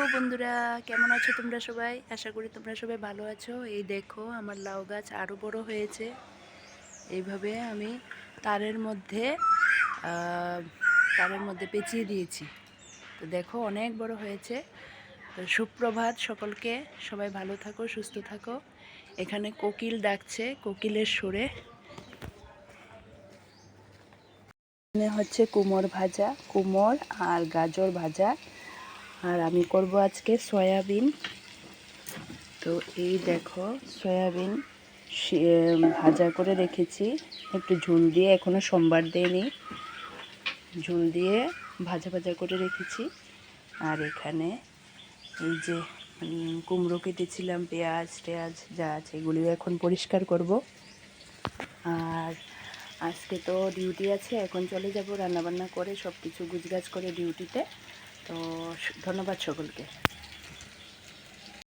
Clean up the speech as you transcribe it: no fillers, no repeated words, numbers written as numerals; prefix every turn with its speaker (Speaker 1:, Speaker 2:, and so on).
Speaker 1: বন্ধুরা, কেমন আছো তোমরা সবাই? আশা করি তোমরা সবাই ভালো আছো। এই দেখো আমার লাউ গাছ আরও বড় হয়েছে। এইভাবে আমি তারের মধ্যে আহ, তারের মধ্যে পেঁচিয়ে দিয়েছি। তো দেখো অনেক বড় হয়েছে। তো সুপ্রভাত সকলকে, সবাই ভালো থাকো, সুস্থ থাকো। এখানে কোকিল ডাকছে, কোকিলের সুরে। এখানে হচ্ছে কুমড় ভাজা, কুমড় আর গাজর ভাজা। আর আমি করব আজকে সয়াবিন। তো এই দেখো সয়াবিন ভাজা করে রেখেছি একটু ঝোল দিয়ে, এখনও সোমবার দেয়নি, ঝোল দিয়ে ভাজা ভাজা করে রেখেছি। আর এখানে এই যে কুমড়ো কেটেছিলাম, পেঁয়াজ টেয়াজ যা আছে এগুলিও এখন পরিষ্কার করব। আর আজকে তো ডিউটি আছে, এখন চলে যাব রান্নাবান্না করে সব কিছু গুছগাছ করে ডিউটিতে। তো ধন্যবাদ সকলকে।